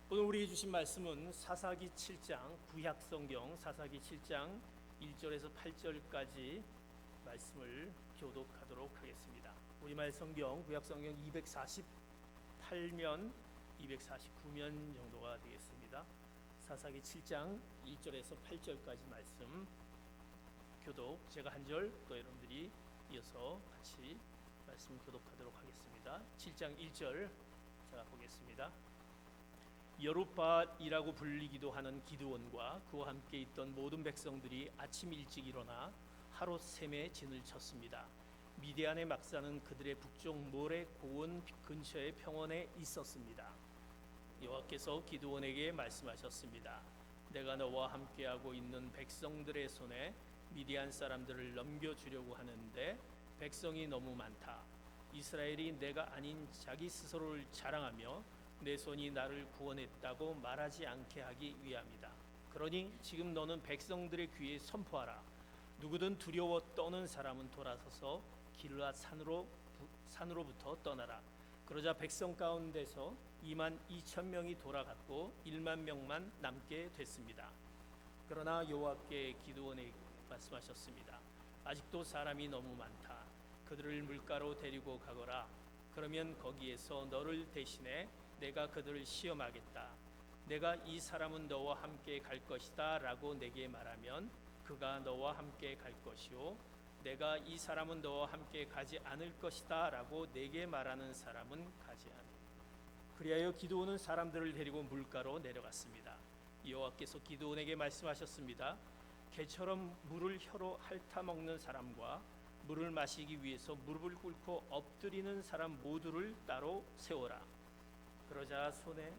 오늘 우리에게 주신 말씀은 사사기 7장 구약성경 사사기 7장 1절에서 8절까지 말씀을 교독하도록 하겠습니다. 우리말 성경 구약성경 248면 249면 정도가 되겠습니다. 사사기 7장 1절에서 8절까지 말씀 교독, 제가 한 절 또 여러분들이 이어서 같이 말씀 교독하도록 하겠습니다. 7장 1절 제가 보겠습니다. 여룻바앗이라고 불리기도 하는 기드온과 그와 함께 있던 모든 백성들이 아침 일찍 일어나 하롯셈에 진을 쳤습니다. 미디안의 막사는 그들의 북쪽 모래 고원 근처의 평원에 있었습니다. 여호와께서 기드온에게 말씀하셨습니다. 내가 너와 함께하고 있는 백성들의 손에 미디안 사람들을 넘겨주려고 하는데 백성이 너무 많다. 이스라엘이 내가 아닌 자기 스스로를 자랑하며 내 손이 나를 구원했다고 말하지 않게 하기 위함이다. 그러니 지금 너는 백성들의 귀에 선포하라. 누구든 두려워 떠는 사람은 돌아서서 길앗 산으로부터 떠나라. 그러자 백성 가운데서 2만 2천 명이 돌아갔고 1만 명만 남게 됐습니다. 그러나 여호와께 기드온에게 말씀하셨습니다. 아직도 사람이 너무 많다. 그들을 물가로 데리고 가거라. 그러면 거기에서 너를 대신해 내가 그들을 시험하겠다. 내가 이 사람은 너와 함께 갈 것이다 라고 내게 말하면 그가 너와 함께 갈 것이요 내가 이 사람은 너와 함께 가지 않을 것이다 라고 내게 말하는 사람은 가지 않을. 그리하여 기드온은 사람들을 데리고 물가로 내려갔습니다. 여호와께서 기드온에게 말씀하셨습니다. 개처럼 물을 혀로 핥아 먹는 사람과 물을 마시기 위해서 무릎을 꿇고 엎드리는 사람 모두를 따로 세워라. 그러자 손에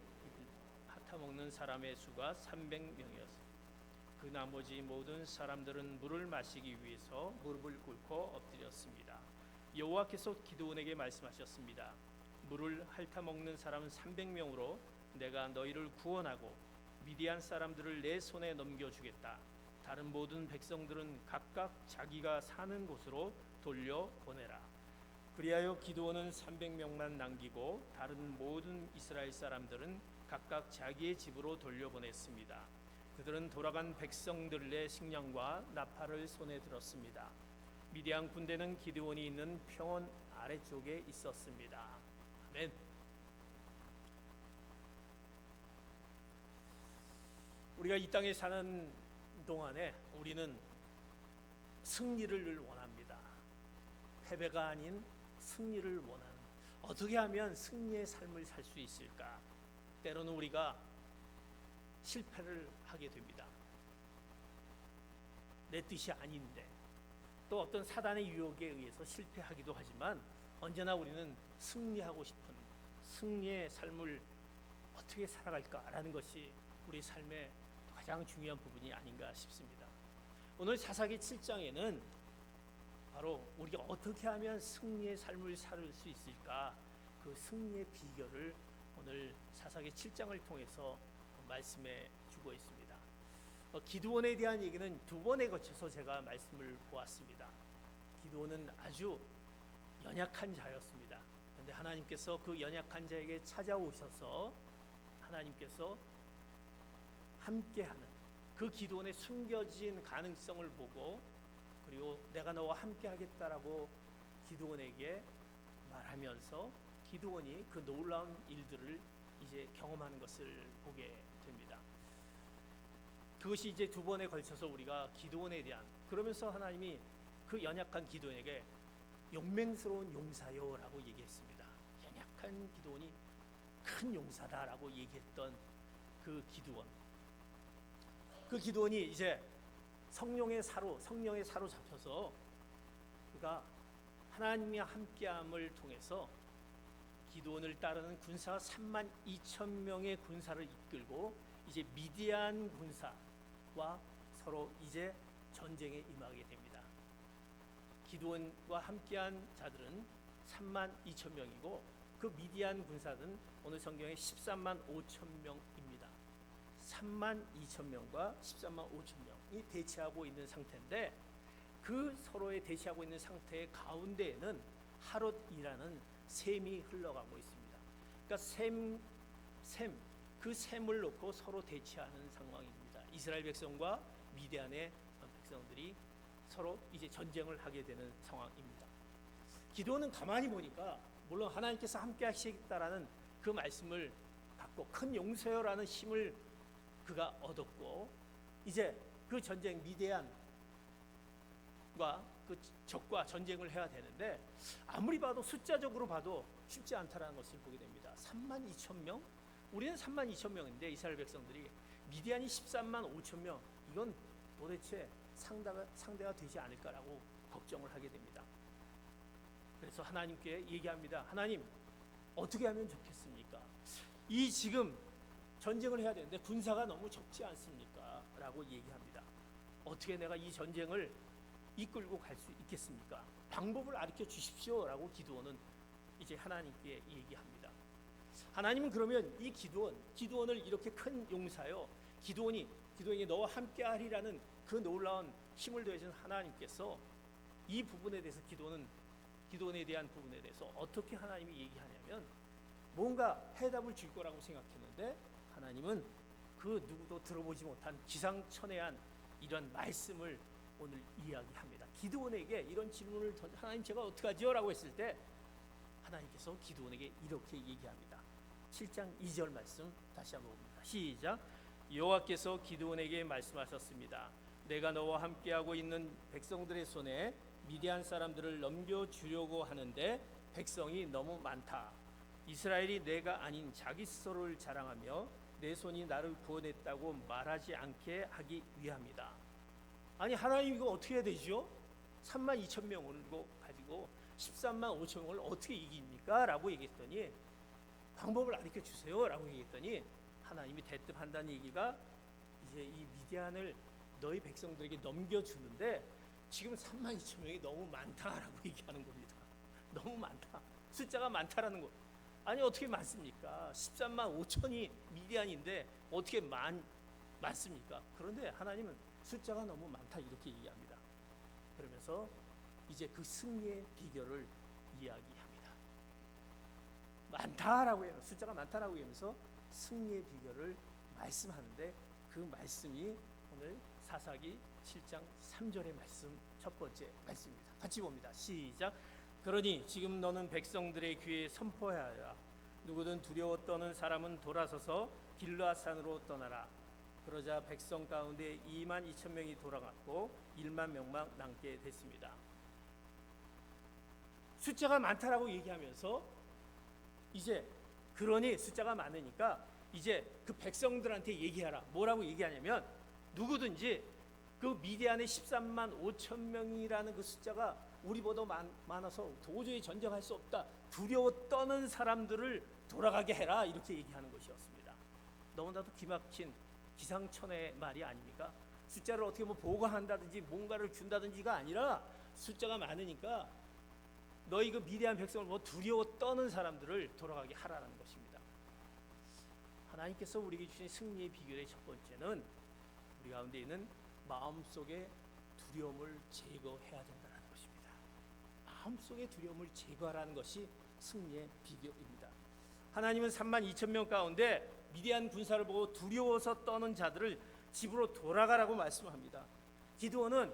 핥아먹는 사람의 수가 300명이었습니다. 그 나머지 모든 사람들은 물을 마시기 위해서 무릎을 꿇고 엎드렸습니다. 여호와께서 기드온에게 말씀하셨습니다. 물을 핥아먹는 사람은 300명으로 내가 너희를 구원하고 미디안 사람들을 내 손에 넘겨주겠다. 다른 모든 백성들은 각각 자기가 사는 곳으로 돌려보내라. 그리하여 기드온은 300명만 남기고 다른 모든 이스라엘 사람들은 각각 자기의 집으로 돌려보냈습니다. 그들은 돌아간 백성들의 식량과 나팔을 손에 들었습니다. 미디안 군대는 기드온이 있는 평원 아래쪽에 있었습니다. 아멘. 우리가 이 땅에 사는 동안에 우리는 승리를 원합니다. 패배가 아닌 승리를 원하는, 어떻게 하면 승리의 삶을 살 수 있을까? 때로는 우리가 실패를 하게 됩니다. 내 뜻이 아닌데, 또 어떤 사단의 유혹에 의해서 실패하기도 하지만 언제나 우리는 승리하고 싶은 승리의 삶을 어떻게 살아갈까라는 것이 우리 삶의 가장 중요한 부분이 아닌가 싶습니다. 오늘 사사기 7장에는 바로 우리가 어떻게 하면 승리의 삶을 살 수 있을까, 그 승리의 비결을 오늘 사사기 7장을 통해서 말씀해 주고 있습니다. 기드온에 대한 얘기는 두 번에 거쳐서 제가 말씀을 보았습니다. 기드온은 아주 연약한 자였습니다. 그런데 하나님께서 그 연약한 자에게 찾아오셔서 하나님께서 함께하는, 그 기드온의 숨겨진 가능성을 보고 그리고 내가 너와 함께 하겠다라고 기드온에게 말하면서 기드온이 그 놀라운 일들을 이제 경험하는 것을 보게 됩니다. 그것이 이제 두 번에 걸쳐서 우리가 기드온에 대한, 그러면서 하나님이 그 연약한 기드온에게 용맹스러운 용사여라고 얘기했습니다. 연약한 기드온이 큰 용사다라고 얘기했던 그 기드온. 그 기드온이 이제 성령의 사로잡혀서 그가 하나님과 함께함을 통해서 기드온을 따르는 군사 3만 2천 명의 군사를 이끌고 이제 미디안 군사와 서로 이제 전쟁에 임하게 됩니다. 기드온과 함께한 자들은 3만 2천 명이고 그 미디안 군사는 오늘 성경에 13만 5천 명입니다. 3만 2천 명과 13만 5천 명이 대치하고 있는 상태인데, 그 서로의 대치하고 있는 상태의 가운데에는 하롯이라는 샘이 흘러가고 있습니다. 그러니까 그 셈을 놓고 서로 대치하는 상황입니다. 이스라엘 백성과 미디안의 백성들이 서로 이제 전쟁을 하게 되는 상황입니다. 기도는 가만히 보니까 물론 하나님께서 함께 하시겠다라는 그 말씀을 받고 큰 용서요라는 힘을 그가 얻었고, 이제 그 전쟁 미디안과 그 적과 전쟁을 해야 되는데 아무리 봐도 숫자적으로 봐도 쉽지 않다라는 것을 보게 됩니다. 3만 2천 명? 우리는 3만 2천 명인데 이스라엘 백성들이 미디안이 13만 5천 명, 이건 도대체 상대가 되지 않을까라고 걱정을 하게 됩니다. 그래서 하나님께 얘기합니다. 하나님, 어떻게 하면 좋겠습니까? 이 지금 전쟁을 해야 되는데 군사가 너무 적지 않습니까? 라고 얘기합니다. 어떻게 내가 이 전쟁을 이끌고 갈 수 있겠습니까? 방법을 가르쳐 주십시오 라고 기드온은 이제 하나님께 얘기합니다. 하나님은 그러면 이 기드온을 이렇게 큰 용사요, 기드온이 너와 함께하리라는 그 놀라운 힘을 더해준 하나님께서 이 부분에 대해서 기드온에 대한 부분에 대해서 어떻게 하나님이 얘기하냐면 뭔가 해답을 줄 거라고 생각했는데 하나님은 그 누구도 들어보지 못한 기상천외한 이런 말씀을 오늘 이야기합니다. 기드온에게 이런 질문을 하나님 제가 어떡하지요? 라고 했을 때 하나님께서 기드온에게 이렇게 얘기합니다. 7장 2절 말씀 다시 한번 봅니다. 시작. 여호와께서 기드온에게 말씀하셨습니다. 내가 너와 함께하고 있는 백성들의 손에 미디안 사람들을 넘겨주려고 하는데 백성이 너무 많다. 이스라엘이 내가 아닌 자기 스스로를 자랑하며 내 손이 나를 구원했다고 말하지 않게 하기 위함이다. 아니 하나님 이거 어떻게 해야 되죠? 3만 2천 명을 가지고 13만 5천 명을 어떻게 이깁니까? 라고 얘기했더니 방법을 가르쳐 주세요 라고 얘기했더니 하나님이 대뜸한다는 얘기가 이제 이 미디안을 너희 백성들에게 넘겨주는데 지금 3만 2천 명이 너무 많다라고 얘기하는 겁니다. 너무 많다. 숫자가 많다라는 거. 아니 어떻게 많습니까? 13만 5천이 미디안인데 어떻게 많습니까? 그런데 하나님은 숫자가 너무 많다 이렇게 얘기합니다. 그러면서 이제 그 승리의 비결을 이야기합니다. 많다라고 해요. 숫자가 많다라고 하면서 승리의 비결을 말씀하는데 그 말씀이 오늘 사사기 7장 3절의 말씀 첫 번째 말씀입니다. 같이 봅니다. 시작. 그러니 지금 너는 백성들의 귀에 선포하여라. 누구든 두려워 떠는 사람은 돌아서서 길르앗산으로 떠나라. 그러자 백성 가운데 2만 2천 명이 돌아갔고 1만 명만 남게 됐습니다. 숫자가 많다라고 얘기하면서 이제 그러니 숫자가 많으니까 이제 그 백성들한테 얘기하라. 뭐라고 얘기하냐면 누구든지 그 미디안의 13만 5천 명이라는 그 숫자가 우리보다 많아서 도저히 전쟁할 수 없다. 두려워 떠는 사람들을 돌아가게 해라. 이렇게 얘기하는 것이었습니다. 너무나도 기막힌 기상천외의 말이 아닙니까? 숫자를 어떻게 보강한다든지 뭔가를 준다든지가 아니라 숫자가 많으니까 너희 그 미디안 백성을 두려워 떠는 사람들을 돌아가게 하라는 것입니다. 하나님께서 우리에게 주신 승리의 비결의 첫 번째는 우리 가운데 있는 마음속의 두려움을 제거해야 된다는 것입니다. 마음속의 두려움을 제거하라는 것이 승리의 비결입니다. 하나님은 3만 2천 명 가운데 미디안 군사를 보고 두려워서 떠는 자들을 집으로 돌아가라고 말씀합니다. 기드온은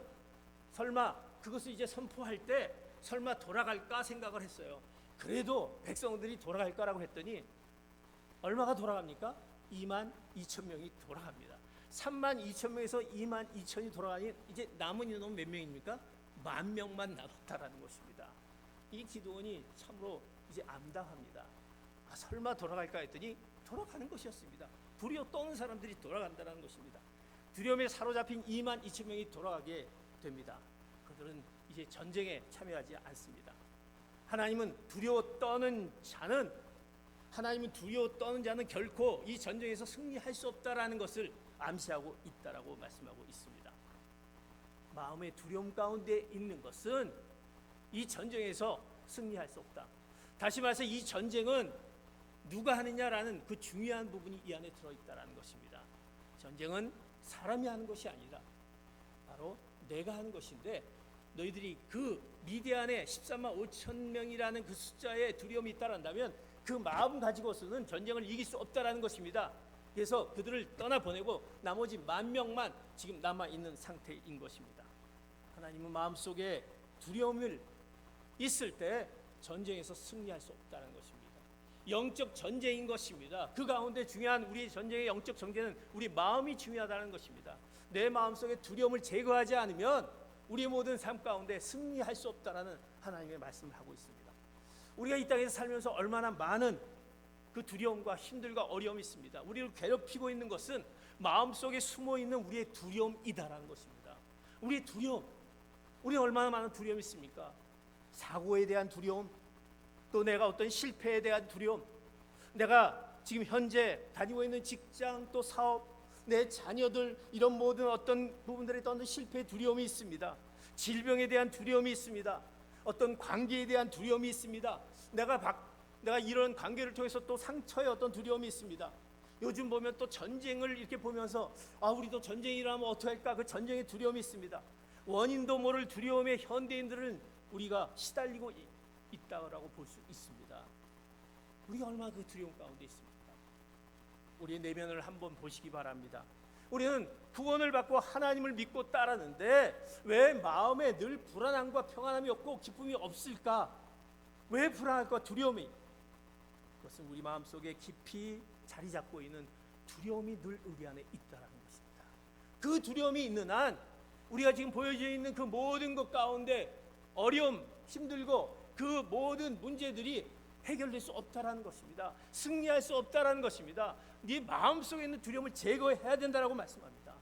설마 그것을 이제 선포할 때 설마 돌아갈까 생각을 했어요. 그래도 백성들이 돌아갈까라고 했더니 얼마가 돌아갑니까? 2만 2천 명이 돌아갑니다. 3만 2천 명에서 2만 2천이 돌아가니 이제 남은 인원은 몇 명입니까? 10,000명만 남았다라는 것입니다. 이 기드온이 참으로 이제 암담합니다. 설마 돌아갈까 했더니 돌아가는 것이었습니다. 두려워 떠는 사람들이 돌아간다는 것입니다. 두려움에 사로잡힌 2만 2천 명이 돌아가게 됩니다. 그들은 이제 전쟁에 참여하지 않습니다. 하나님은 두려워 떠는 자는 결코 이 전쟁에서 승리할 수 없다라는 것을 암시하고 있다라고 말씀하고 있습니다. 마음의 두려움 가운데 있는 것은 이 전쟁에서 승리할 수 없다. 다시 말해서 이 전쟁은 누가 하느냐라는 그 중요한 부분이 이 안에 들어있다라는 것입니다. 전쟁은 사람이 하는 것이 아니라 바로 내가 하는 것인데 너희들이 그 미디안의 13만 5천 명이라는 그 숫자에 두려움이 있다란다면 그 마음 가지고서는 전쟁을 이길 수 없다라는 것입니다. 그래서 그들을 떠나보내고 나머지 10,000명만 지금 남아있는 상태인 것입니다. 하나님은 마음속에 두려움을 있을 때 전쟁에서 승리할 수 없다는 것입니다. 영적 전쟁인 것입니다. 그 가운데 중요한 우리의 전쟁의 영적 전쟁은 우리 마음이 중요하다는 것입니다. 내 마음속에 두려움을 제거하지 않으면 우리의 모든 삶 가운데 승리할 수 없다라는 하나님의 말씀을 하고 있습니다. 우리가 이 땅에서 살면서 얼마나 많은 그 두려움과 힘들과 어려움이 있습니다. 우리를 괴롭히고 있는 것은 마음속에 숨어있는 우리의 두려움이다라는 것입니다. 우리의 두려움, 우리 얼마나 많은 두려움이 있습니까? 사고에 대한 두려움, 또 내가 어떤 실패에 대한 두려움, 내가 지금 현재 다니고 있는 직장, 또 사업, 내 자녀들, 이런 모든 어떤 부분들에 어떤 실패의 두려움이 있습니다. 질병에 대한 두려움이 있습니다. 어떤 관계에 대한 두려움이 있습니다. 내가 이런 관계를 통해서 또 상처의 어떤 두려움이 있습니다. 요즘 보면 또 전쟁을 이렇게 보면서 우리도 전쟁이 일어나면 어떡할까, 그 전쟁의 두려움이 있습니다. 원인도 모를 두려움에 현대인들은 우리가 시달리고 있다고 볼 수 있습니다. 우리가 얼마나 그 두려움 가운데 있습니까? 우리의 내면을 한번 보시기 바랍니다. 우리는 구원을 받고 하나님을 믿고 따르는데 왜 마음에 늘 불안함과 평안함이 없고 기쁨이 없을까? 왜 불안할까? 두려움이. 그것은 우리 마음속에 깊이 자리 잡고 있는 두려움이 늘 우리 안에 있다는 것입니다. 그 두려움이 있는 한 우리가 지금 보여져 있는 그 모든 것 가운데 어려움, 힘들고 그 모든 문제들이 해결될 수 없다라는 것입니다. 승리할 수 없다라는 것입니다. 네 마음속에 있는 두려움을 제거해야 된다라고 말씀합니다.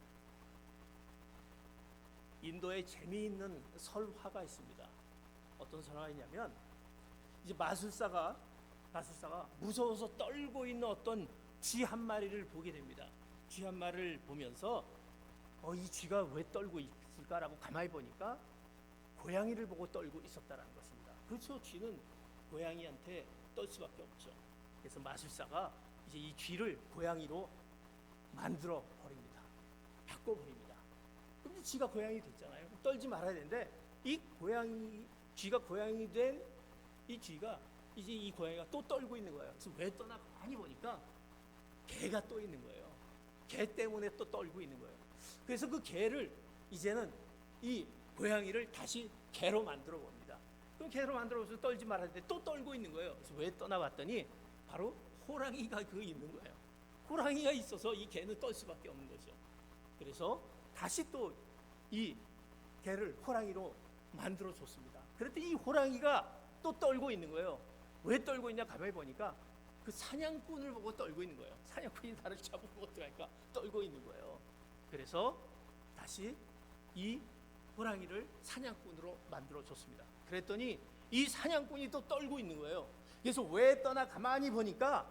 인도에 재미있는 설화가 있습니다. 어떤 설화가 있냐면 이제 마술사가 무서워서 떨고 있는 어떤 쥐 한 마리를 보게 됩니다. 쥐 한 마리를 보면서 이 쥐가 왜 떨고 있을까라고 가만히 보니까 고양이를 보고 떨고 있었다라는 것입니다. 그렇죠. 쥐는 고양이한테 떨 수밖에 없죠. 그래서 마술사가 이제 이 쥐를 고양이로 만들어 버립니다. 바꿔 버립니다. 그런데 쥐가 고양이 됐잖아요. 떨지 말아야 되는데 쥐가 고양이 된 이 쥐가 이제 이 고양이가 또 떨고 있는 거예요. 그래서 왜 떠나 많이 보니까 개가 또 있는 거예요. 개 때문에 또 떨고 있는 거예요. 그래서 그 개를 이제는 이 고양이를 다시 개로 만들어 봅니다. 그럼 개로 만들어서 떨지 말아야 되는데 또 떨고 있는 거예요. 그래서 왜 떠나봤더니 바로 호랑이가 있는 거예요. 호랑이가 있어서 이 개는 떨 수밖에 없는 거죠. 그래서 다시 또 이 개를 호랑이로 만들어 줬습니다. 그랬더니 이 호랑이가 또 떨고 있는 거예요. 왜 떨고 있냐 가만히 보니까 그 사냥꾼을 보고 떨고 있는 거예요. 사냥꾼이 나를 잡으면 어떡할까 떨고 있는 거예요. 그래서 다시 이 호랑이를 사냥꾼으로 만들어 줬습니다. 그랬더니 이 사냥꾼이 또 떨고 있는 거예요. 그래서 왜 떠나 가만히 보니까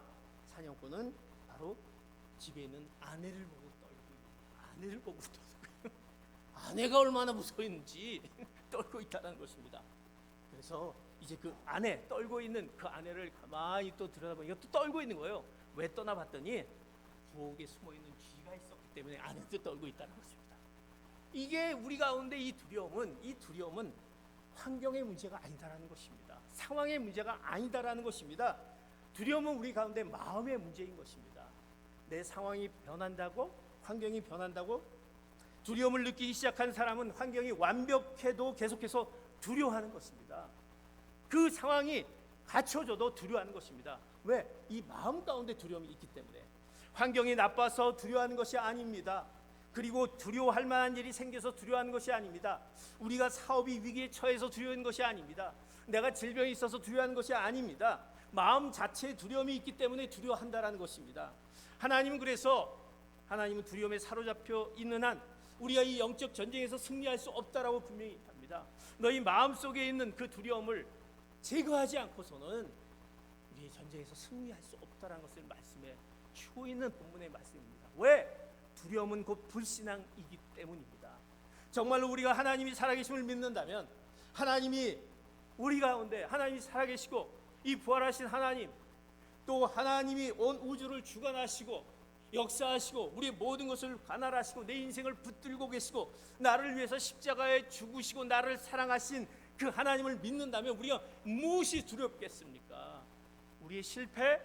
사냥꾼은 바로 집에 있는 아내를 보고 떨고 있는 거예요. 아내를 보고 떨고 있는 아내가 얼마나 무서웠는지 떨고 있다는 것입니다. 그래서 이제 그 아내, 떨고 있는 그 아내를 가만히 또 들여다보니까 또 떨고 있는 거예요. 왜 떠나봤더니 부엌에 숨어있는 쥐가 있었기 때문에 아내도 떨고 있다는 것입니다. 이게 우리 가운데 이 두려움은 환경의 문제가 아니다라는 것입니다. 상황의 문제가 아니다라는 것입니다. 두려움은 우리 가운데 마음의 문제인 것입니다. 내 상황이 변한다고, 환경이 변한다고, 두려움을 느끼기 시작한 사람은 환경이 완벽해도 계속해서 두려워하는 것입니다. 그 상황이 갖춰져도 두려워하는 것입니다. 왜? 이 마음 가운데 두려움이 있기 때문에. 환경이 나빠서 두려워하는 것이 아닙니다. 그리고 두려워할 만한 일이 생겨서 두려워하는 것이 아닙니다. 우리가 사업이 위기에 처해서 두려워하는 것이 아닙니다. 내가 질병이 있어서 두려워하는 것이 아닙니다. 마음 자체에 두려움이 있기 때문에 두려워한다라는 것입니다. 하나님은 두려움에 사로잡혀 있는 한 우리가 이 영적 전쟁에서 승리할 수 없다라고 분명히 합니다. 너희 마음속에 있는 그 두려움을 제거하지 않고서는 우리의 전쟁에서 승리할 수 없다라는 것을 말씀해 주고 있는 본문의 말씀입니다. 왜? 두려움은 곧 불신앙이기 때문입니다. 정말로 우리가 하나님이 살아계심을 믿는다면 하나님이 우리 가운데 하나님이 살아계시고 이 부활하신 하나님, 또 하나님이 온 우주를 주관하시고 역사하시고 우리의 모든 것을 관할하시고 내 인생을 붙들고 계시고 나를 위해서 십자가에 죽으시고 나를 사랑하신 그 하나님을 믿는다면 우리가 무엇이 두렵겠습니까? 우리의 실패,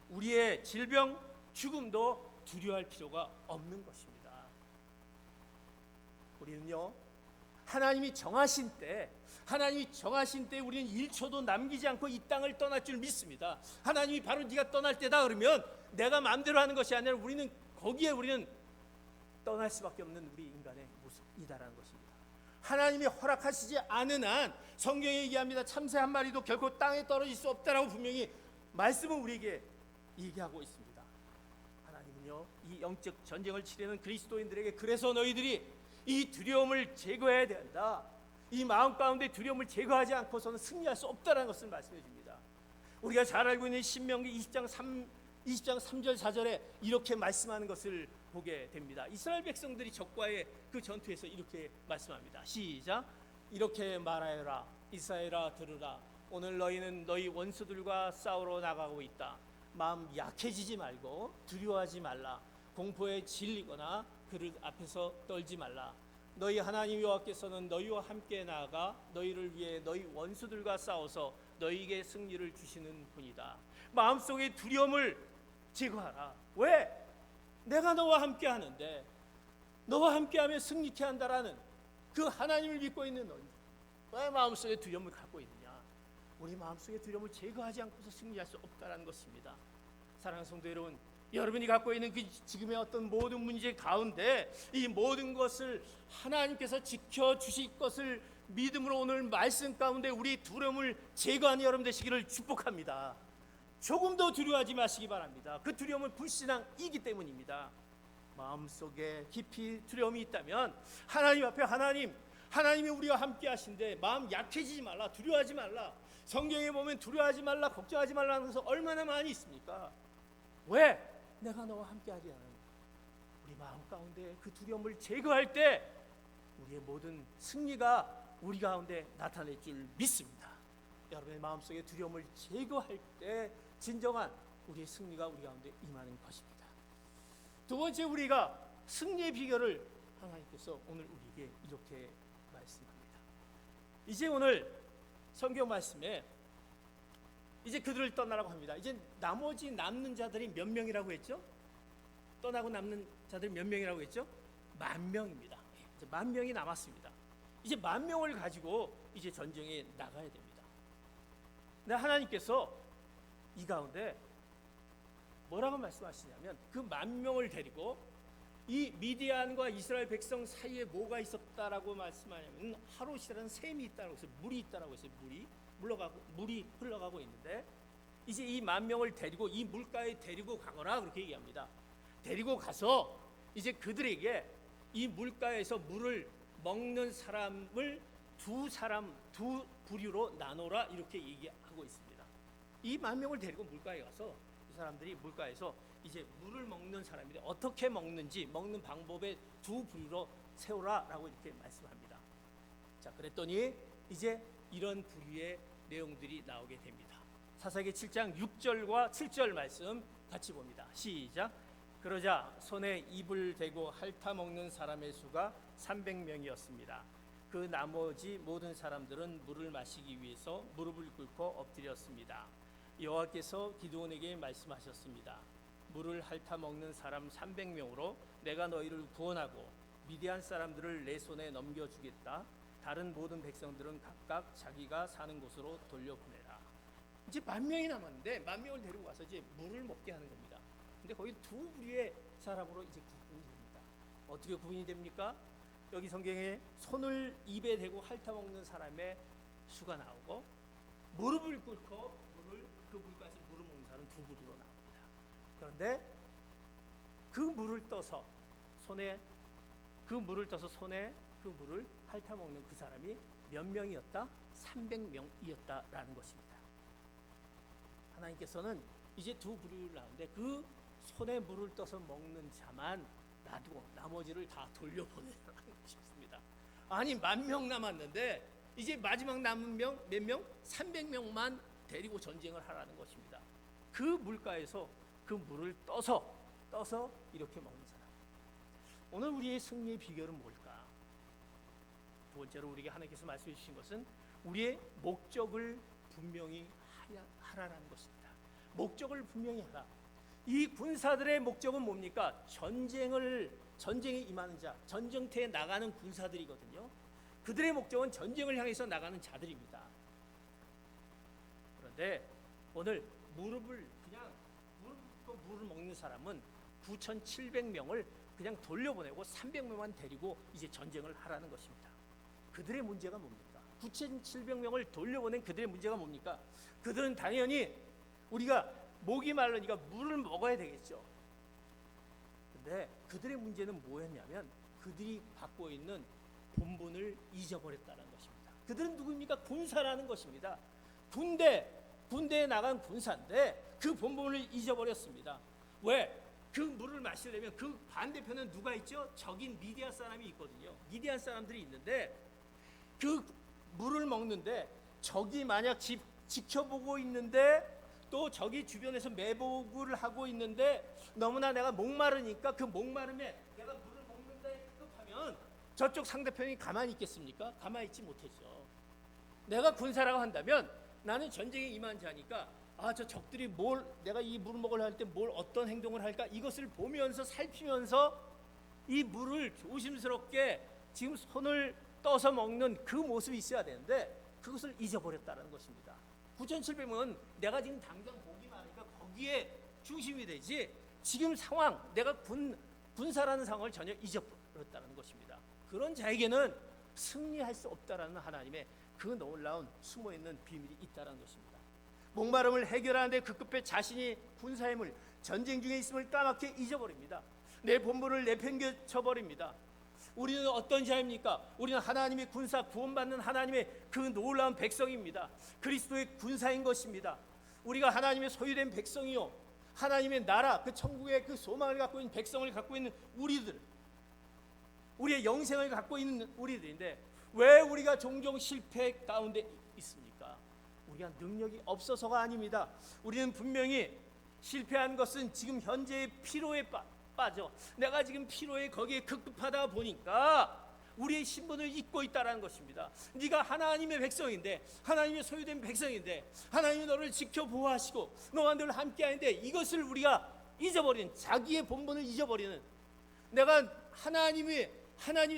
우리의 질병, 죽음도 두려워할 필요가 없는 것입니다. 우리는요, 하나님이 정하신 때 우리는 1초도 남기지 않고 이 땅을 떠날 줄 믿습니다. 하나님이 바로 네가 떠날 때다 그러면 내가 마음대로 하는 것이 아니라 우리는 떠날 수밖에 없는 우리 인간의 모습이다라는 것입니다. 하나님이 허락하시지 않은 한 성경에 얘기합니다. 참새 한 마리도 결코 땅에 떨어질 수 없다라고 분명히 말씀은 우리에게 얘기하고 있습니다. 하나님은요, 이 영적 전쟁을 치르는 그리스도인들에게 그래서 너희들이 이 두려움을 제거해야 된다, 이 마음 가운데 두려움을 제거하지 않고서는 승리할 수 없다는 것을 말씀해 줍니다. 우리가 잘 알고 있는 신명기 20장 3절 4절에 이렇게 말씀하는 것을 보게 됩니다. 이스라엘 백성들이 적과의 그 전투에서 이렇게 말씀합니다. 시작. 이렇게 말하여라. 이스라엘아 들으라. 오늘 너희는 너희 원수들과 싸우러 나가고 있다. 마음 약해지지 말고 두려워하지 말라. 공포에 질리거나 그를 앞에서 떨지 말라. 너희 하나님 여호와께서는 너희와 함께 나아가 너희를 위해 너희 원수들과 싸워서 너희에게 승리를 주시는 분이다. 마음속의 두려움을 제거하라. 왜? 내가 너와 함께 하는데, 너와 함께하면 승리케 한다라는 그 하나님을 믿고 있는 너희, 왜 마음속에 두려움을 갖고 있느냐? 우리 마음속의 두려움을 제거하지 않고서 승리할 수 없다라는 것입니다. 사랑하는 성도 여러분, 여러분이 갖고 있는 그 지금의 어떤 모든 문제 가운데 이 모든 것을 하나님께서 지켜주실 것을 믿음으로 오늘 말씀 가운데 우리 두려움을 제거하는 여러분 되시기를 축복합니다. 조금 더 두려워하지 마시기 바랍니다. 그 두려움은 불신앙이기 때문입니다. 마음속에 깊이 두려움이 있다면 하나님 앞에 하나님이 우리와 함께 하신데 마음 약해지지 말라, 두려워하지 말라. 성경에 보면 두려워하지 말라, 걱정하지 말라는 것은 얼마나 많이 있습니까? 왜? 내가 너와 함께 하리라는 우리 마음 가운데 그 두려움을 제거할 때 우리의 모든 승리가 우리 가운데 나타날 줄 믿습니다. 여러분의 마음속에 두려움을 제거할 때 진정한 우리의 승리가 우리 가운데 임하는 것입니다. 두 번째, 우리가 승리의 비결을 하나님께서 오늘 우리에게 이렇게 말씀합니다. 이제 오늘 성경 말씀에 이제 그들을 떠나라고 합니다. 이제 나머지 남는 자들이 몇 명이라고 했죠? 떠나고 남는 자들이 몇 명이라고 했죠? 10,000명입니다. 이제 10,000명이 남았습니다. 이제 10,000명을 가지고 이제 전쟁에 나가야 됩니다. 근데 하나님께서 이 가운데 뭐라고 말씀하시냐면 그 10,000명을 데리고 이 미디안과 이스라엘 백성 사이에 뭐가 있었다라고 말씀하냐면 하롯이라는 샘이 있다고 해서 물이 있다라고 해서 물이 흘러가고 있는데 이제 이 10,000명을 데리고 이 물가에 데리고 가거라 그렇게 얘기합니다. 데리고 가서 이제 그들에게 이 물가에서 물을 먹는 사람을 두 부류로 나눠라 이렇게 얘기하고 있습니다. 이 10,000명을 데리고 물가에 가서 이 사람들이 물가에서 이제 물을 먹는 사람인데 어떻게 먹는지 먹는 방법의 두 부류로 세우라라고 이렇게 말씀합니다. 자, 그랬더니 이제 이런 부류의 내용들이 나오게 됩니다. 사사기 7장 6절과 7절 말씀 같이 봅니다. 시작. 그러자 손에 입을 대고 핥아 먹는 사람의 수가 300명이었습니다. 그 나머지 모든 사람들은 물을 마시기 위해서 무릎을 꿇고 엎드렸습니다. 여호와께서 기드온에게 말씀하셨습니다. 물을 핥아 먹는 사람 300명으로 내가 너희를 구원하고 미디안 사람들을 내 손에 넘겨주겠다. 다른 모든 백성들은 각각 자기가 사는 곳으로 돌려보내라. 이제 10,000명이 남았는데 10,000명을 데리고 와서 이제 물을 먹게 하는 겁니다. 근데 거의 두 부류의 사람으로 이제 구분이 됩니다. 어떻게 구분이 됩니까? 여기 성경에 손을 입에 대고 핥아 먹는 사람의 수가 나오고 무릎을 꿇고 그 물가에서 물을 먹는 사람은 두 부류로 나옵니다. 그런데 그 물을 떠서 손에 그 물을 핥아 먹는 그 사람이 몇 명이었다? 300명이었다라는 것입니다. 하나님께서는 이제 두 부류를 나오는데 그 손에 물을 떠서 먹는 자만 놔두고 나머지를 다 돌려보내라는 것입니다. 아니 10,000명 남았는데 이제 마지막 남은 명 몇 명? 300명만 데리고 전쟁을 하라는 것입니다. 그 물가에서 그 물을 떠서 이렇게 먹는 사람. 오늘 우리의 승리의 비결은 뭘까? 두 번째로 우리에게 하나님께서 말씀해 주신 것은 우리의 목적을 분명히 하라는 것입니다. 목적을 분명히 하라. 이 군사들의 목적은 뭡니까? 전쟁에 임하는 자, 전쟁터에 나가는 군사들이거든요. 그들의 목적은 전쟁을 향해서 나가는 자들입니다. 그런데 오늘 무릎을 꿇고 물을 먹는 사람은 9,700명을 그냥 돌려보내고 300명만 데리고 이제 전쟁을 하라는 것입니다. 그들의 문제가 뭡니까? 9,700명을 돌려보낸 그들의 문제가 뭡니까? 그들은 당연히 우리가 목이 마르니까 물을 먹어야 되겠죠. 근데 그들의 문제는 뭐였냐면 그들이 갖고 있는 본분을 잊어버렸다는 것입니다. 그들은 누구입니까? 군사라는 것입니다. 군대에 나간 군사인데 그 본분을 잊어버렸습니다. 왜? 그 물을 마시려면 그 반대편은 누가 있죠? 적인 미디안 사람이 있거든요. 미디안 사람들이 있는데 그 물을 먹는데 적이 만약 지켜보고 있는데 또 적이 주변에서 매복을 하고 있는데 너무나 내가 목마르니까 그 목마름에 내가 물을 먹는다에 급하면 저쪽 상대편이 가만히 있겠습니까? 가만히 있지 못했죠. 내가 군사라고 한다면 나는 전쟁에 임한 자니까 저 적들이 내가 이 물을 먹으려 할 때 어떤 행동을 할까 이것을 보면서 살피면서 이 물을 조심스럽게 지금 손을 떠서 먹는 그 모습이 있어야 되는데 그것을 잊어버렸다는 것입니다. 9,700명은 내가 지금 당장 목이 마르니까 거기에 중심이 되지 지금 상황 내가 군사라는 상황을 전혀 잊어버렸다는 것입니다. 그런 자에게는 승리할 수 없다라는 하나님의 그 놀라운 숨어있는 비밀이 있다는 것입니다. 목마름을 해결하는데 급급해 자신이 군사임을 전쟁 중에 있음을 까맣게 잊어버립니다. 내 본분을 내팽개쳐버립니다. 우리는 어떤 자입니까? 우리는 하나님의 군사, 구원받는 하나님의 그 놀라운 백성입니다. 그리스도의 군사인 것입니다. 우리가 하나님의 소유된 백성이요 하나님의 나라, 그 천국의 그 소망을 갖고 있는 백성을 갖고 있는 우리들, 우리의 영생을 갖고 있는 우리들인데 왜 우리가 종종 실패 가운데 있습니까? 우리가 능력이 없어서가 아닙니다. 우리는 분명히 실패한 것은 지금 현재의 피로에 빠져 내가 지금 피로에 거기에 급급하다 보니까 우리의 신분을 잊고 있다는 것입니다. 네가 하나님의 백성인데 하나님의 소유된 백성인데 하나님이 너를 지켜 보호하시고 너와 늘 함께하는데 이것을 우리가 잊어버리는 자기의 본분을 잊어버리는 내가 하나님이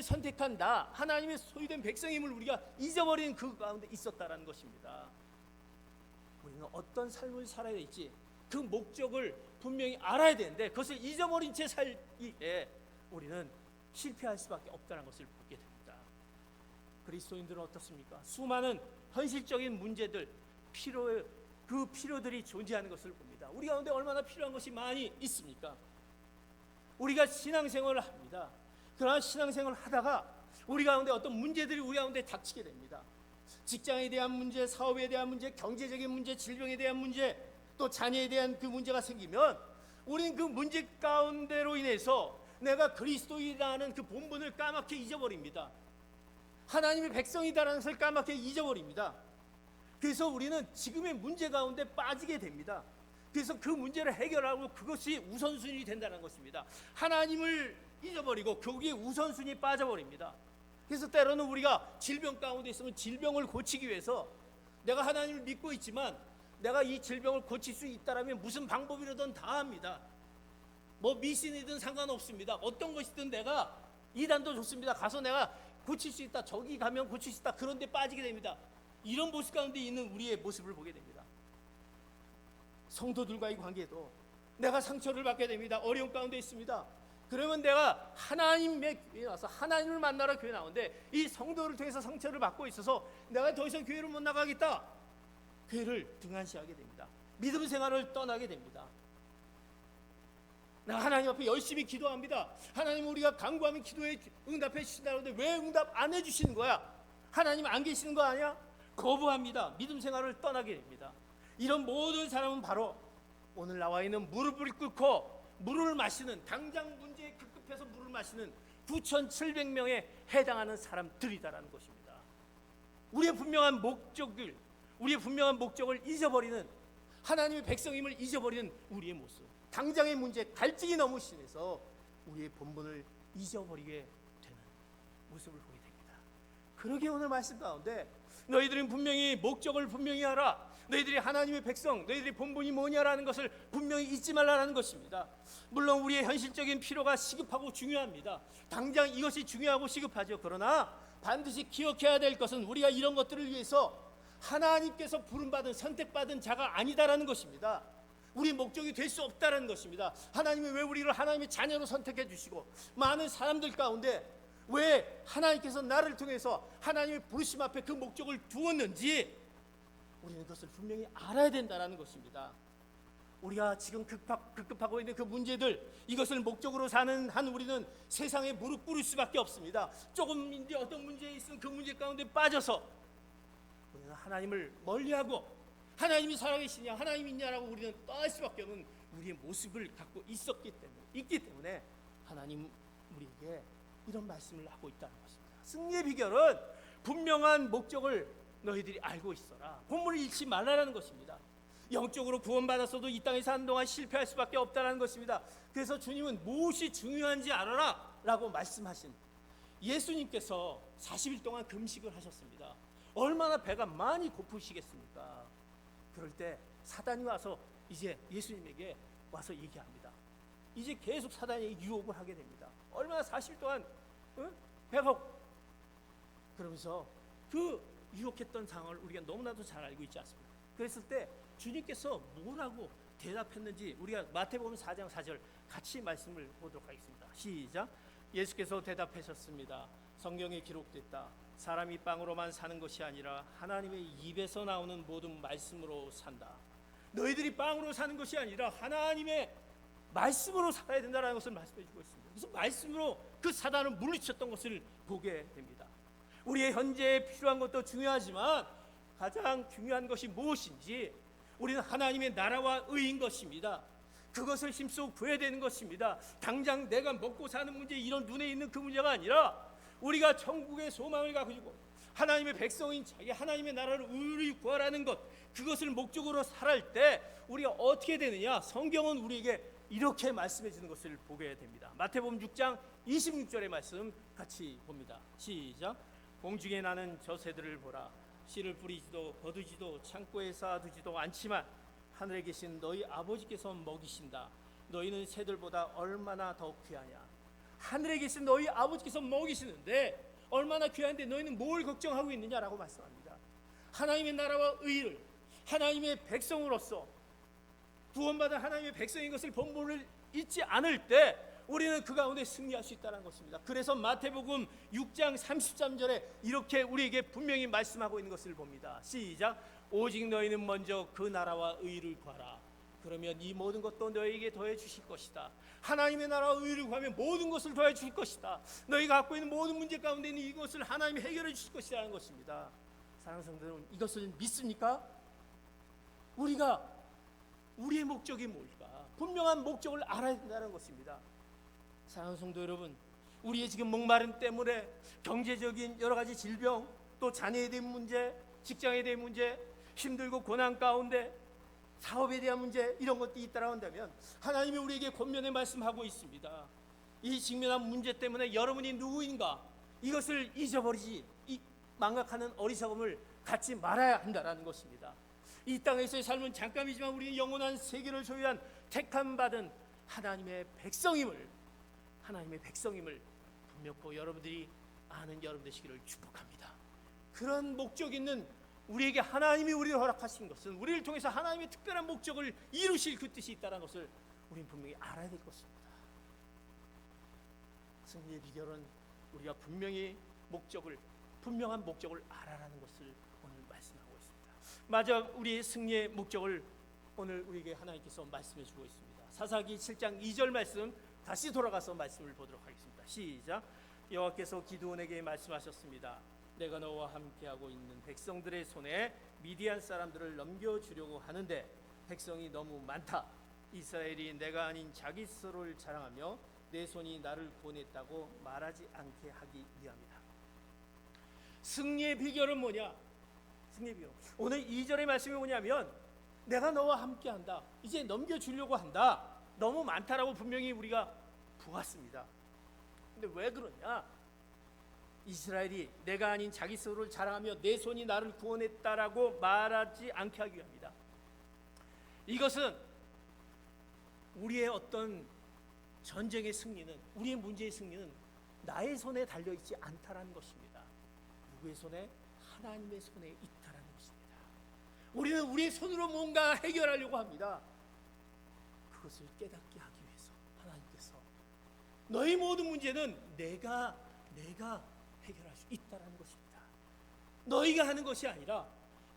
선택한 나 하나님의 소유된 백성임을 우리가 잊어버리는 그 가운데 있었다는 것입니다. 우리는 어떤 삶을 살아야 될지 그 목적을 분명히 알아야 되는데 그것을 잊어버린 채 살기에 우리는 실패할 수밖에 없다는 것을 보게 됩니다. 그리스도인들은 어떻습니까? 수많은 현실적인 문제들, 그 필요들이 존재하는 것을 봅니다. 우리 가운데 얼마나 필요한 것이 많이 있습니까? 우리가 신앙생활을 합니다. 그러나 신앙생활을 하다가 우리 가운데 어떤 문제들이 우리 가운데 닥치게 됩니다. 직장에 대한 문제, 사업에 대한 문제, 경제적인 문제, 질병에 대한 문제, 또 자녀에 대한 그 문제가 생기면 우리는 그 문제 가운데로 인해서 내가 그리스도이라는 그 본분을 까맣게 잊어버립니다. 하나님의 백성이다라는 것을 까맣게 잊어버립니다. 그래서 우리는 지금의 문제 가운데 빠지게 됩니다. 그래서 그 문제를 해결하고 그것이 우선순위 된다는 것입니다. 하나님을 잊어버리고 거기에 우선순위 빠져버립니다. 그래서 때로는 우리가 질병 가운데 있으면 질병을 고치기 위해서 내가 하나님을 믿고 있지만 내가 이 질병을 고칠 수 있다라면 무슨 방법이라든 다 합니다. 뭐 미신이든 상관없습니다. 어떤 것이든 내가 이단도 좋습니다. 가서 내가 고칠 수 있다. 저기 가면 고칠 수 있다. 그런데 빠지게 됩니다. 이런 모습 가운데 있는 우리의 모습을 보게 됩니다. 성도들과의 관계도 내가 상처를 받게 됩니다. 어려움 가운데 있습니다. 그러면 내가 하나님의 교회에 와서 하나님을 만나러 교회 나오는데 이 성도를 통해서 상처를 받고 있어서 내가 더 이상 교회를 못 나가겠다. 교회를 등한시하게 됩니다. 믿음 생활을 떠나게 됩니다. 내가 하나님 앞에 열심히 기도합니다. 하나님 우리가 간구하면 기도에 응답해 주신다는데 왜 응답 안 해주시는 거야? 하나님 안 계시는 거 아니야? 거부합니다. 믿음 생활을 떠나게 됩니다. 이런 모든 사람은 바로 오늘 나와 있는 무릎을 꿇고 물을 마시는 당장 문제에 급급해서 물을 마시는 9,700명에 해당하는 사람들이다라는 것입니다. 우리의 분명한 목적을 잊어버리는 하나님의 백성임을 잊어버리는 우리의 모습. 당장의 문제 갈증이 너무 심해서 우리의 본분을 잊어버리게 되는 모습을 보게 됩니다. 그러게 오늘 말씀 가운데 너희들은 분명히 목적을 분명히 알아. 너희들이 하나님의 백성, 너희들이 본분이 뭐냐라는 것을 분명히 잊지 말라는 것입니다. 물론 우리의 현실적인 필요가 시급하고 중요합니다. 당장 이것이 중요하고 시급하죠. 그러나 반드시 기억해야 될 것은 우리가 이런 것들을 위해서 하나님께서 부름받은 선택받은 자가 아니다라는 것입니다. 우리 목적이 될 수 없다라는 것입니다. 하나님이 왜 우리를 하나님의 자녀로 선택해 주시고 많은 사람들 가운데 왜 하나님께서 나를 통해서 하나님의 부르심 앞에 그 목적을 두었는지 우리는 그것을 분명히 알아야 된다는 것입니다. 우리가 지금 급급하고 있는 그 문제들, 이것을 목적으로 사는 한 우리는 세상에 무릎 꿇을 수밖에 없습니다. 조금 이제 어떤 문제에 있으면 그 문제 가운데 빠져서 우리는 하나님을 멀리하고 하나님이 살아계시냐 하나님이 있냐라고 우리는 떠날 수밖에 없는 우리의 모습을 갖고 있기 때문에 하나님 우리에게 이런 말씀을 하고 있다는 것입니다. 승리의 비결은 분명한 목적을 너희들이 알고 있어라. 본문을 잃지 말라는 것입니다. 영적으로 구원받았어도 이 땅에 사는 동안 실패할 수밖에 없다는 것입니다. 그래서 주님은 무엇이 중요한지 알아라 라고 말씀하신 예수님께서 40일 동안 금식을 하셨습니다. 얼마나 배가 많이 고프시겠습니까? 그럴 때 사단이 와서 이제 예수님에게 와서 얘기합니다. 이제 계속 사단이 유혹을 하게 됩니다. 얼마나 40일 동안 배가 그러면서 그 유혹했던 상황을 우리가 너무나도 잘 알고 있지 않습니까? 그랬을 때 주님께서 뭐라고 대답했는지 우리가 마태복음 4장 4절 같이 말씀을 보도록 하겠습니다. 시작. 예수께서 대답하셨습니다. 성경에 기록됐다. 사람이 빵으로만 사는 것이 아니라 하나님의 입에서 나오는 모든 말씀으로 산다. 너희들이 빵으로 사는 것이 아니라 하나님의 말씀으로 살아야 된다는 것을 말씀해 주고 있습니다. 그래서 말씀으로 그 사단을 물리쳤던 것을 보게 됩니다. 우리의 현재에 필요한 것도 중요하지만 가장 중요한 것이 무엇인지 우리는 하나님의 나라와 의인 것입니다. 그것을 힘써 구해야 되는 것입니다. 당장 내가 먹고 사는 문제, 이런 눈에 있는 그 문제가 아니라 우리가 천국의 소망을 가지고 하나님의 백성인 자기 하나님의 나라를 의를 구하라는 것, 그것을 목적으로 살아갈 때 우리가 어떻게 되느냐, 성경은 우리에게 이렇게 말씀해 주는 것을 보게 됩니다. 마태복음 6장 26절의 말씀 같이 봅니다. 시작. 공중에 나는 저 새들을 보라. 씨를 뿌리지도 거두지도 창고에 쌓아두지도 않지만 하늘에 계신 너희 아버지께서 먹이신다. 너희는 새들보다 얼마나 더 귀하냐. 하늘에 계신 너희 아버지께서 먹이시는데 얼마나 귀한데 너희는 뭘 걱정하고 있느냐라고 말씀합니다. 하나님의 나라와 의를 하나님의 백성으로서 구원받은 하나님의 백성인 것을 본분을 잊지 않을 때 우리는 그 가운데 승리할 수 있다는 것입니다. 그래서 마태복음 6장 33절에 이렇게 우리에게 분명히 말씀하고 있는 것을 봅니다. 시작. 오직 너희는 먼저 그 나라와 의를 구하라. 그러면 이 모든 것도 너희에게 더해 주실 것이다. 하나님의 나라와 의를 구하면 모든 것을 더해 주실 것이다. 너희가 갖고 있는 모든 문제 가운데 있는 이것을 하나님이 해결해 주실 것이라는 것입니다. 사랑하는 성도 여러분, 이것을 믿습니까? 우리의 목적이 뭘까? 분명한 목적을 알아야 된다는 것입니다. 사랑하는 성도 여러분, 우리의 지금 목마름 때문에 경제적인 여러 가지 질병, 또 자녀에 대한 문제, 직장에 대한 문제, 힘들고 고난 가운데 사업에 대한 문제, 이런 것들이 있다고 한다면 하나님이 우리에게 권면에 말씀하고 있습니다. 이 직면한 문제 때문에 여러분이 누구인가, 이것을 잊어버리지, 이 망각하는 어리석음을 갖지 말아야 한다는 것입니다. 이 땅에서의 삶은 잠깐이지만 우리는 영원한 세계를 소유한 택함받은 하나님의 백성임을 분명히 여러분들이 아는 여러분 되시기를 축복합니다. 그런 목적 있는 우리에게 하나님이 우리를 허락하신 것은 우리를 통해서 하나님의 특별한 목적을 이루실 그 뜻이 있다는 것을 우리는 분명히 알아야 될 것입니다. 승리의 비결은 우리가 분명한 목적을 알아라는 것을 오늘 말씀하고 있습니다. 마저 우리의 승리의 목적을 오늘 우리에게 하나님께서 말씀해 주고 있습니다. 사사기 7장 2절 말씀 다시 돌아가서 말씀을 보도록 하겠습니다. 시작. 여호와께서 기드온에게 말씀하셨습니다. 내가 너와 함께하고 있는 백성들의 손에 미디안 사람들을 넘겨주려고 하는데 백성이 너무 많다. 이스라엘이 내가 아닌 자기 스스로를 자랑하며 내 손이 나를 보냈다고 말하지 않게 하기 위함이다. 승리의 비결은 뭐냐? 승리의 비결. 오늘 2절의 말씀이 뭐냐면 내가 너와 함께한다. 이제 넘겨주려고 한다. 너무 많다라고 분명히 우리가 보았습니다. 근데 왜 그러냐? 이스라엘이 내가 아닌 자기 스스로를 자랑하며 내 손이 나를 구원했다라고 말하지 않게 하기 위함이다. 이것은 우리의 어떤 전쟁의 승리는, 우리의 문제의 승리는 나의 손에 달려있지 않다라는 것입니다. 누구의 손에? 하나님의 손에 있다라는 것입니다. 우리는 우리의 손으로 뭔가 해결하려고 합니다. 그것을 깨닫게 하기 위해서 하나님께서 너희 모든 문제는 내가 해결할 수 있다라는 것입니다. 너희가 하는 것이 아니라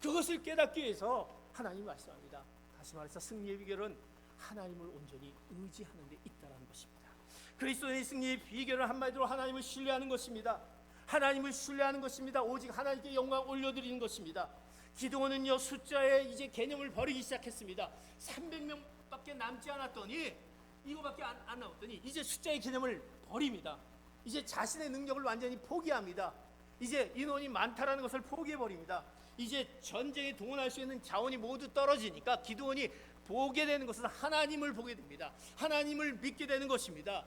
그것을 깨닫기 위해서 하나님이 말씀합니다. 다시 말해서 승리의 비결은 하나님을 온전히 의지하는 데 있다라는 것입니다. 그리스도의 승리의 비결은 한마디로 하나님을 신뢰하는 것입니다. 하나님을 신뢰하는 것입니다. 오직 하나님께 영광 올려드리는 것입니다. 기도원은요, 숫자의 이제 개념을 버리기 시작했습니다. 300명밖에 남지 않았더니, 이거밖에 안 남았더니 이제 숫자의 개념을 버립니다. 이제 자신의 능력을 완전히 포기합니다. 이제 인원이 많다라는 것을 포기해버립니다. 이제 전쟁에 동원할 수 있는 자원이 모두 떨어지니까 기도원이 보게 되는 것은 하나님을 보게 됩니다. 하나님을 믿게 되는 것입니다.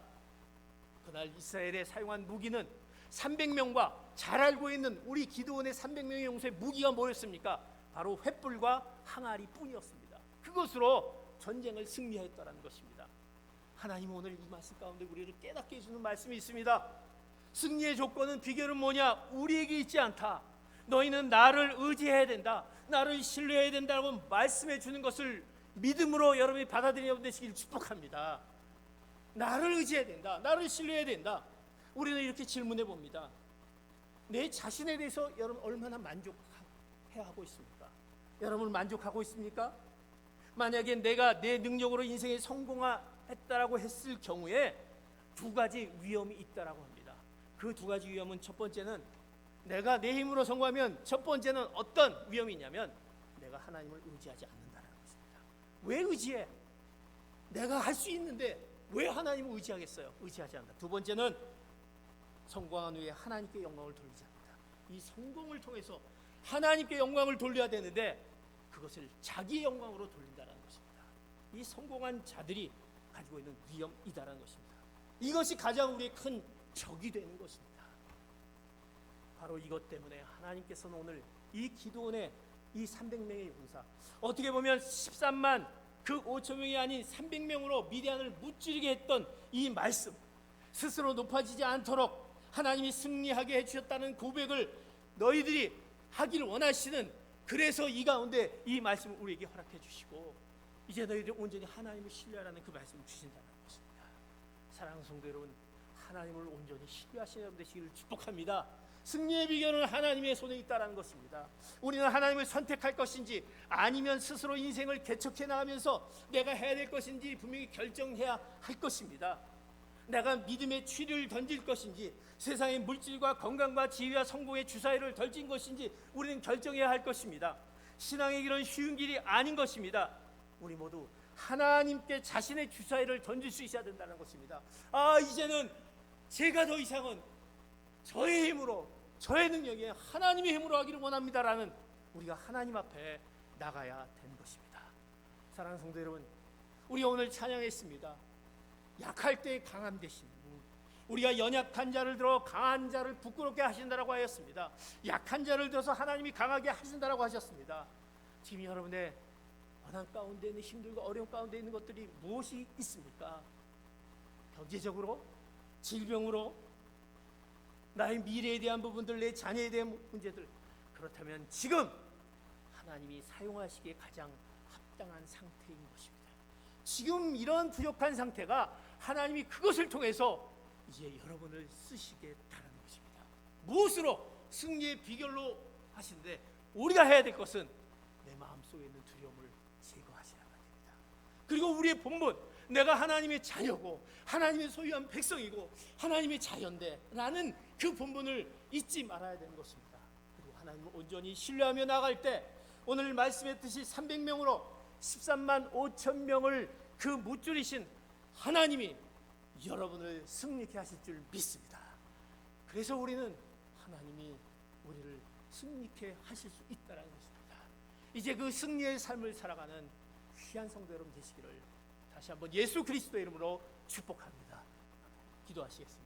그날 이스라엘에 사용한 무기는 300명과 잘 알고 있는 우리 기도원의 300명의 용사의 무기가 뭐였습니까? 바로 횃불과 항아리 뿐이었습니다. 그것으로 전쟁을 승리했다는 것입니다. 하나님은 오늘 이 말씀 가운데 우리를 깨닫게 해주는 말씀이 있습니다. 승리의 조건은, 비결은 뭐냐? 우리에게 있지 않다. 너희는 나를 의지해야 된다, 나를 신뢰해야 된다고 말씀해 주는 것을 믿음으로 여러분이 받아들여 되시길 축복합니다. 나를 의지해야 된다, 나를 신뢰해야 된다. 우리는 이렇게 질문해 봅니다. 내 자신에 대해서 여러분 얼마나 만족해야 하고 있습니까? 여러분 만족하고 있습니까? 만약에 내가 내 능력으로 인생에 성공했다라고 했을 경우에 두 가지 위험이 있다라고 합니다. 그 두 가지 위험은, 첫 번째는 내가 내 힘으로 성공하면, 첫 번째는 어떤 위험이 있냐면 내가 하나님을 의지하지 않는다는 것입니다. 왜 의지해? 내가 할 수 있는데 왜 하나님을 의지하겠어요? 의지하지 않는다. 두 번째는 성공한 후에 하나님께 영광을 돌리지 않는다. 이 성공을 통해서 하나님께 영광을 돌려야 되는데 그것을 자기의 영광으로 돌린다는 것입니다. 이 성공한 자들이 가지고 있는 위험이다라는 것입니다. 이것이 가장 우리의 큰 적이 되는 것입니다. 바로 이것 때문에 하나님께서는 오늘 이 기도원의 이 300명의 용사, 어떻게 보면 13만 그 5천 명이 아닌 300명으로 미디안을 무찌르게 했던 이 말씀, 스스로 높아지지 않도록 하나님이 승리하게 해주셨다는 고백을 너희들이 하기를 원하시는, 그래서 이 가운데 이 말씀을 우리에게 허락해 주시고 이제 너희들이 온전히 하나님을 신뢰하라는 그 말씀을 주신다는 것입니다. 사랑하는 성도 여러분, 하나님을 온전히 신뢰하시는 여러분 되시기를 축복합니다. 승리의 비결은 하나님의 손에 있다는 것입니다. 우리는 하나님을 선택할 것인지 아니면 스스로 인생을 개척해 나가면서 내가 해야 될 것인지 분명히 결정해야 할 것입니다. 내가 믿음의 취를 던질 것인지 세상의 물질과 건강과 지위와 성공의 주사위를 던진 것인지 우리는 결정해야 할 것입니다. 신앙의 길은 쉬운 길이 아닌 것입니다. 우리 모두 하나님께 자신의 주사위를 던질 수 있어야 된다는 것입니다. 이제는 제가 더 이상은 저의 힘으로, 저의 능력에 하나님의 힘으로 하기를 원합니다라는, 우리가 하나님 앞에 나가야 되는 것입니다. 사랑하는 성도 여러분, 우리가 오늘 찬양했습니다. 약할 때 강함 되신 분, 우리가 연약한 자를 들어 강한 자를 부끄럽게 하신다라고 하였습니다. 약한 자를 들어서 하나님이 강하게 하신다라고 하셨습니다. 지금 여러분의 고난 가운데 있는, 힘들고 어려움 가운데 있는 것들이 무엇이 있습니까? 경제적으로, 질병으로, 나의 미래에 대한 부분들, 내 자녀에 대한 문제들, 그렇다면 지금 하나님이 사용하시기에 가장 합당한 상태인 것입니다. 지금 이런 부족한 상태가 하나님이 그것을 통해서 이제 여러분을 쓰시겠다는 것입니다. 무엇으로? 승리의 비결로 하시는데 우리가 해야 될 것은 내 마음속에 있는 두려움을 제거하시라는 겁니다. 그리고 우리의 본분, 내가 하나님의 자녀고 하나님의 소유한 백성이고 하나님의 자녀인데라는 그 본분을 잊지 말아야 되는 것입니다. 그리고 하나님을 온전히 신뢰하며 나갈 때 오늘 말씀했듯이 300명으로 13만 5천 명을 그 무찌르신 하나님이 여러분을 승리케 하실 줄 믿습니다. 그래서 우리는 하나님이 우리를 승리케 하실 수 있다는 것입니다. 이제 그 승리의 삶을 살아가는 귀한 성도 여러분 되시기를 다시 한번 예수 그리스도의 이름으로 축복합니다. 기도하시겠습니다.